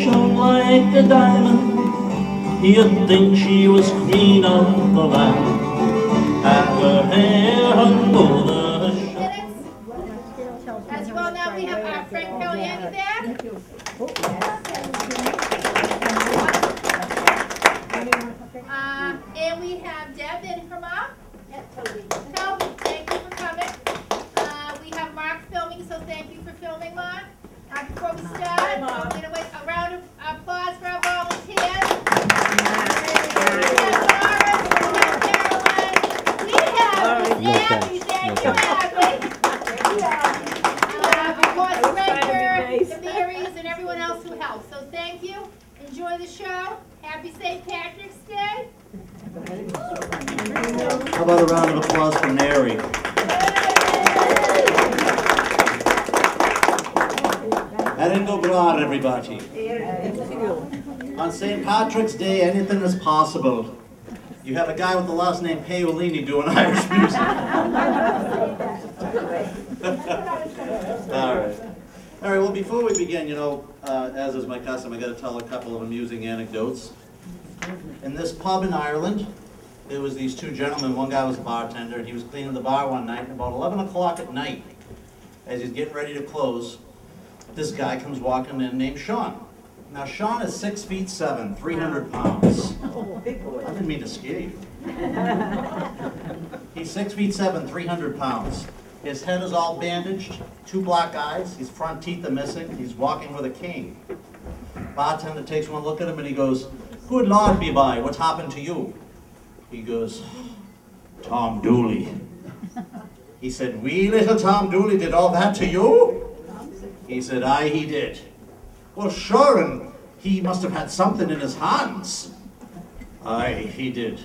shone like a diamond. You'd think she was queen of the land, and her hair hung over her shoulders. As you all know, we have our friend Kellyanne there. And we have Deb and her mom. Toby, thank you for coming. We have Mark filming, so thank you for filming, Mark. Before we start, we're going to wait a round of applause for our volunteers. We have Abby, thank you, Abby. Of course, Edgar, the Marys, and everyone else who helped. So thank you. Enjoy the show. Happy St. Patrick's Day. How about a round of applause for Mary? Eringo Brar, everybody. On St. Patrick's Day, anything is possible. You have a guy with the last name Paolini doing Irish music. All right. All right, well, before we begin, you know, as is my custom, I got to tell a couple of amusing anecdotes. In this pub in Ireland, there was these two gentlemen. One guy was a bartender, and he was cleaning the bar one night, and about 11 o'clock at night, as he's getting ready to close, this guy comes walking in named Sean. Now, Sean is 6'7", 300 pounds. I didn't mean to scare you. He's 6'7", 300 pounds. His head is all bandaged, 2 black eyes, his front teeth are missing, he's walking with a cane. Bartender takes one look at him and he goes, "Good Lord be by, what's happened to you?" He goes, "Tom Dooley." He said, "Wee little Tom Dooley did all that to you?" He said, "Aye, he did." "Well, sure, and he must have had something in his hands." "Aye, he did."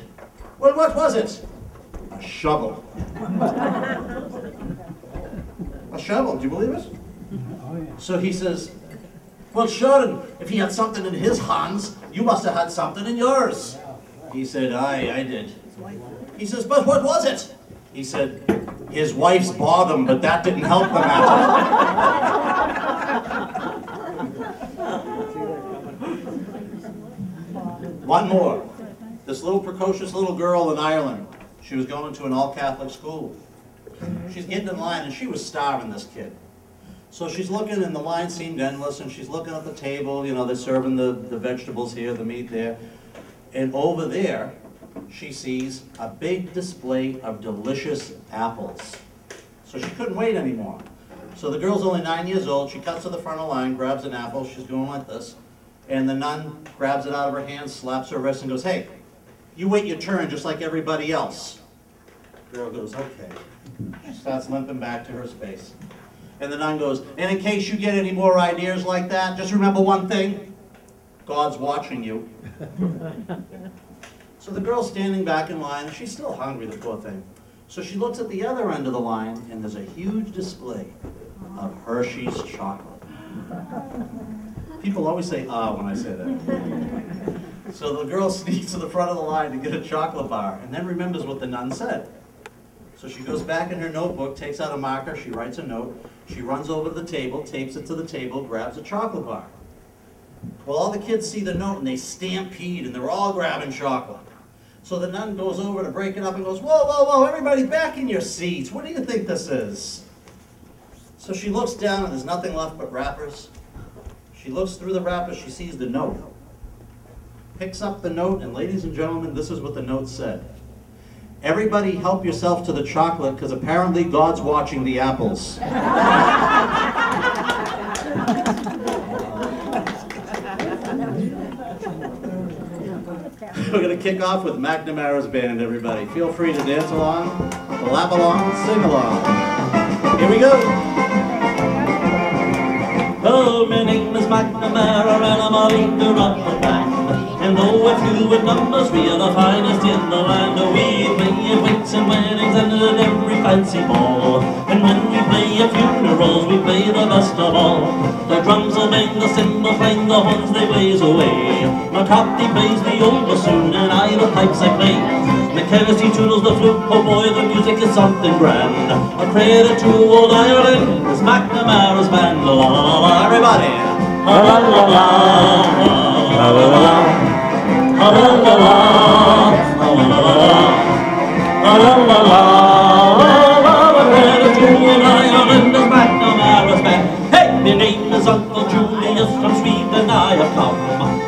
"Well, what was it?" "A shovel." A shovel, do you believe it? So he says, "Well, sure, and if he had something in his hands, you must have had something in yours." He said, "Aye, I did." He says, "But what was it?" He said, "His wife's bottom, but that didn't help the matter." One more. This little precocious little girl in Ireland, she was going to an all-Catholic school. She's getting in line, and she was starving, this kid. So she's looking, and the line seemed endless, and she's looking at the table, you know, they're serving the vegetables here, the meat there. And over there, she sees a big display of delicious apples. So she couldn't wait anymore. So the girl's only 9 years old, she cuts to the front of the line, grabs an apple, she's going like this, and the nun grabs it out of her hand, slaps her wrist, and goes, "Hey, you wait your turn just like everybody else." The girl goes, "Okay." She starts limping back to her space. And the nun goes, "And in case you get any more ideas like that, just remember one thing, God's watching you." So the girl's standing back in line, and she's still hungry, the poor thing. So she looks at the other end of the line, and there's a huge display of Hershey's chocolate. People always say, "ah," when I say that. So the girl sneaks to the front of the line to get a chocolate bar, and then remembers what the nun said. So she goes back in her notebook, takes out a marker, she writes a note, she runs over to the table, tapes it to the table, grabs a chocolate bar. Well, all the kids see the note and they stampede and they're all grabbing chocolate. So the nun goes over to break it up and goes, "Whoa, whoa, whoa, everybody back in your seats. What do you think this is?" So she looks down and there's nothing left but wrappers. She looks through the wrappers, she sees the note. Picks up the note, and ladies and gentlemen, this is what the note said. "Everybody help yourself to the chocolate, because apparently God's watching the apples." We're going to kick off with McNamara's band, everybody. Feel free to dance along, clap along, sing along. Here we go. Oh, my name is McNamara, and I'm a leader of the band. And though we're few with numbers, we are the finest in the land. We play at wakes and weddings and at every fancy ball. And when we play at funerals, we play the best of all. The drums will bang, the cymbals clang, the horns they blaze away. McCarthy plays the old bassoon, and I the pipes I play. McKenzie toodles the flute, oh boy, the music is something grand. A credit to old Ireland is McNamara's band. La la la la, everybody. la la la la, la la la la, la la la la, la la la la, la la la. My name is Uncle Julius from Sweden. I have come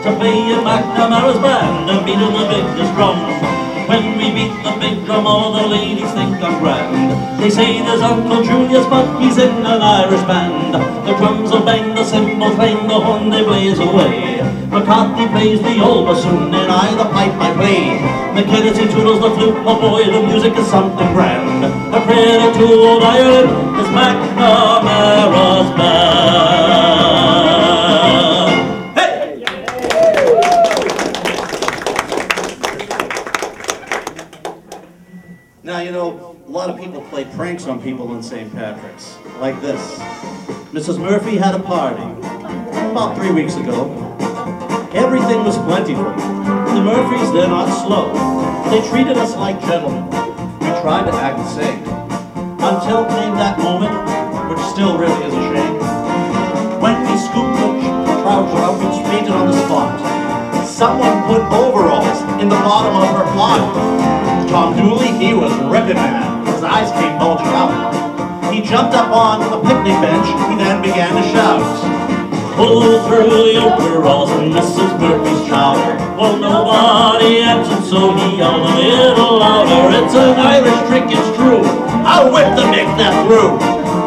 to play in McNamara's band and beat the biggest drum. When we beat the big drum, all the ladies think I'm grand. They say there's Uncle Julius, but he's in an Irish band. The drums will bang, the cymbals clang, the horn they blaze away. McCarthy plays the old bassoon, and I the pipe I play. McKinney toodles the flute, oh boy, the music is something grand. A prayer to old Ireland is McNamara's band. Hey! Now, you know, a lot of people play pranks on people on St. Patrick's, like this. Mrs. Murphy had a party about 3 weeks ago. Everything was plentiful. The Murphys, they're not slow. They treated us like gentlemen. We tried to act the same. Until came that moment, which still really is a shame, when we scooped the trouser out, which fainted on the spot. Someone put overalls in the bottom of her pot. Tom Dooley, he was ripping man. His eyes came bulging out. He jumped up on a picnic bench. He then began to shout. Pull through the overalls and Mrs. Murphy's chowder. Well, nobody answered, so he yelled a little louder. It's an Irish trick, it's true. I'll whip the Mick that through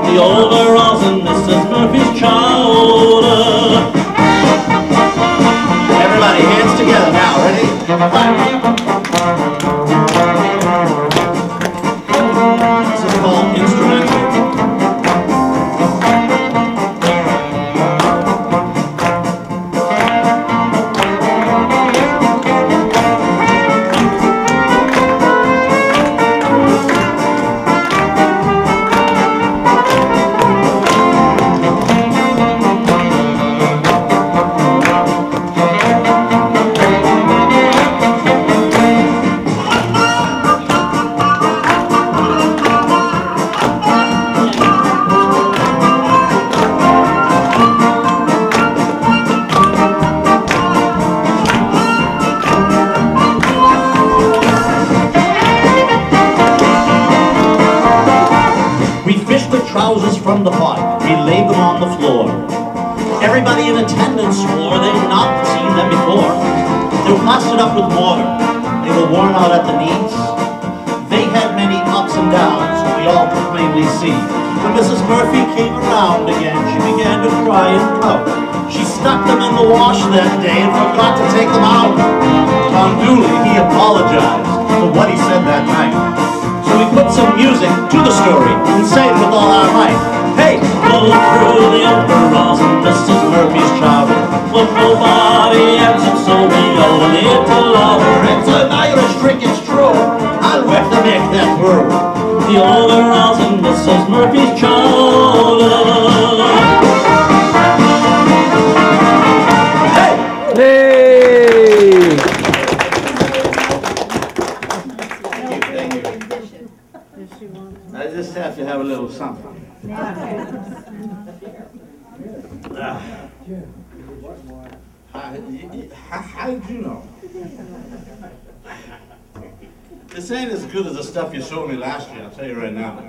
the overalls and Mrs. Murphy's chowder. Everybody, hands together now. Ready? This is called instrumental. Trousers from the pot, we laid them on the floor. Everybody in attendance swore they'd not seen them before. They were plastered up with water. They were worn out at the knees. They had many ups and downs, we all could plainly see. When Mrs. Murphy came around again, she began to cry and pout. She stuck them in the wash that day and forgot to take them out. Tom Dooley, he apologized for what he said that night. So we put some music to the story and sang with all our might. Hey! Pull through the overalls and Mrs. Murphy's chowder. Well, nobody answered, so we yelled a little louder. It's an Irish trick, it's true. I'll whip the Mick that through the overalls and Mrs. Murphy's chowder. I just have to have a little something. How did you know? This ain't as good as the stuff you showed me last year, I'll tell you right now.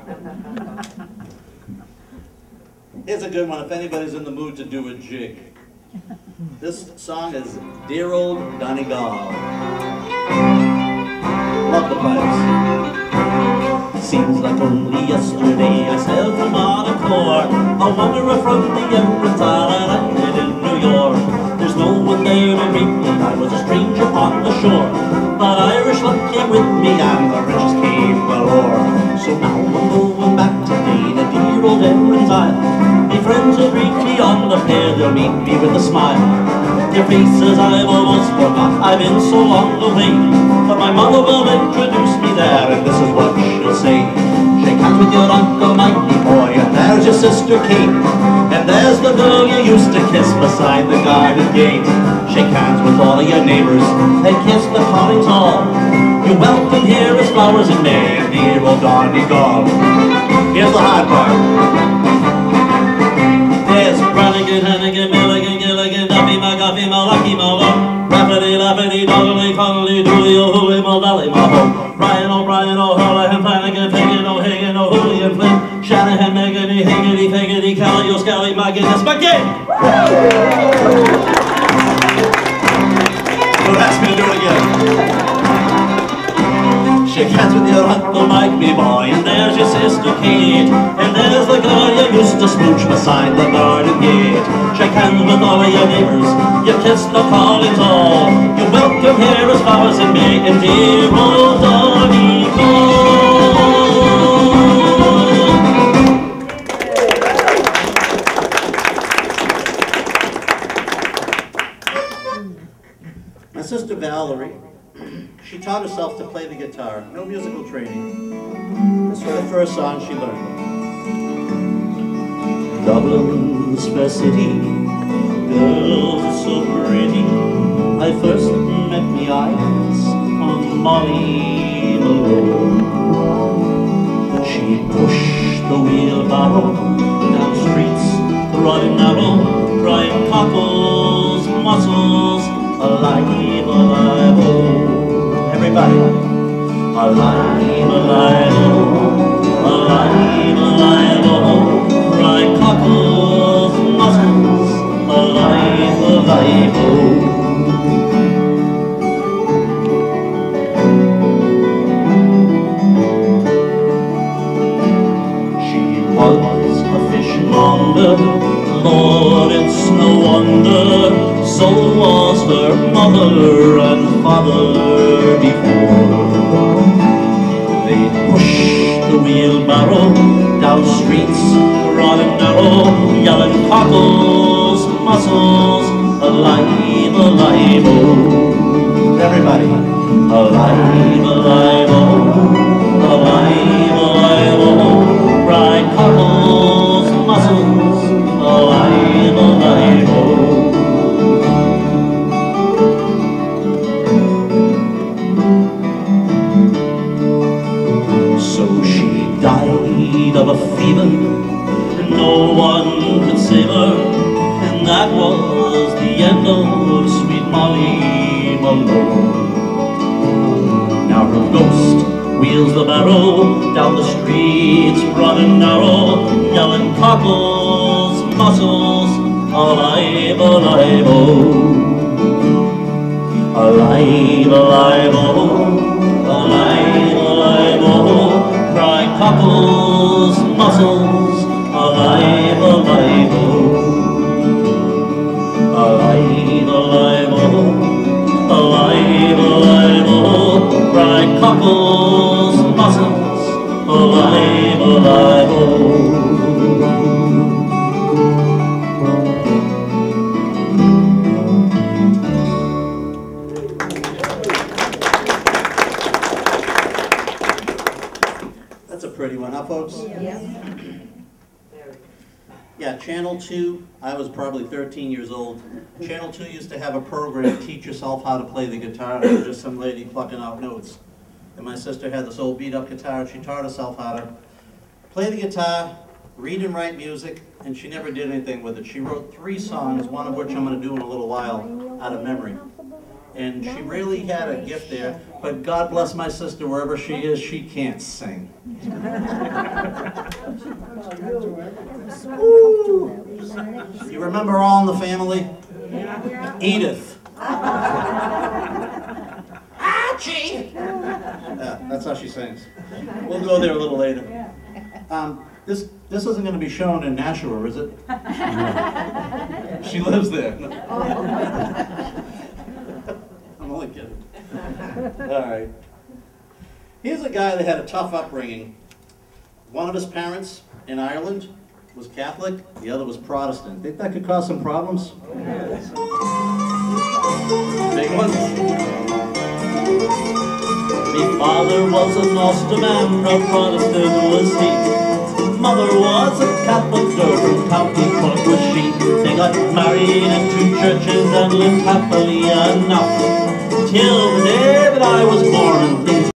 Here's a good one if anybody's in the mood to do a jig. This song is Dear Old Donegal. Love the pipes. Seems like only yesterday I sailed from Monaco, a wanderer from the Emirates Island, landed in New York. There's no one there to greet me, I was a stranger on the shore. But Irish luck came with me and the riches came galore. So now I'm going back today to dear old Emirates Island. My friends will greet me on the pier, they'll meet me with a smile. Their faces I've almost forgot, I've been so long away. But my mother will introduce me there, and this is what she'll say. Shake hands with your Uncle Mikey boy, and there's your sister Kate. And there's the girl you used to kiss beside the garden gate. Shake hands with all of your neighbors, and kiss the callings all. You're welcome here as flowers in May, and dear old Donegal. Here's the hard part. There's Brannigan, Hannigan, Milligan, Hooley, Mo Valley, Mo Brian O'Brien, O'Hurley, Flanagan, Fagan, O'Hagan, O'Hooley, and Flynn, Shanahan, Megany, Higgity, Figgity, Kelly, O'Scally, McGinnis, McGinn! Don't ask me to do it again. Shake hands with your Uncle Mike, me boy, and there's your sister Kate, and there's the girl you used to smooch beside the garden gate. Shake hands with all of your neighbors, you kiss the callings all, you welcome here as flowers in May, and dear old Donegal. My sister Valerie, she taught herself to play the guitar, no musical training. This was the first song she learned. Dublin's fair city, girls are so pretty. I first met me eyes on Molly Malone. She pushed the wheelbarrow down streets, running narrow, crying cockles, mussels, alive, alive, oh. Everybody. Alive, alive, oh. Alive, alive, oh. Crying cockles, mussels, alive, alive, oh. She was a fishmonger, Lord, it's no wonder. So was her mother and father before. They pushed the wheelbarrow down streets, broad and narrow, yelling cockles, mussels, alive, alive, oh. Everybody. Alive, alive, oh. Alive, alive, oh. Bright cockles, mussels, alive, alive, oh. Of a fever, no one could save her, and that was the end of sweet Molly Malone. Now her ghost wheels the barrow down the streets, broad and narrow, yelling cockles, mussels, alive, alive, oh. Alive, alive, oh. Alive, alive, oh. Cry cockles, mussels, alive, alive, oh. Alive, alive, oh. Alive, alive, oh. Cry cockles, mussels, alive, alive, oh. Pretty one, huh, folks? Yeah, Channel 2, I was probably 13 years old. Channel 2 used to have a program, Teach Yourself How to Play the Guitar. It was just some lady plucking out notes. And my sister had this old beat-up guitar, and she taught herself how to play the guitar, read and write music, and she never did anything with it. She wrote 3 songs, one of which I'm going to do in a little while, out of memory. And she really had a gift there, but God bless my sister, wherever she is, she can't sing. You remember All in the Family? Edith. Archie! Yeah, that's how she sings. We'll go there a little later. This isn't going to be shown in Nashua, is it? She lives there. I'm only kidding. All right. Here's a guy that had a tough upbringing. One of his parents in Ireland was Catholic, the other was Protestant. Think that could cause some problems? Big ones? Me father was an Ulster man, proud Protestant was he. Mother was a Catholic girl from County Cork was she. They got married in 2 churches and lived happily enough till the day that I was born and things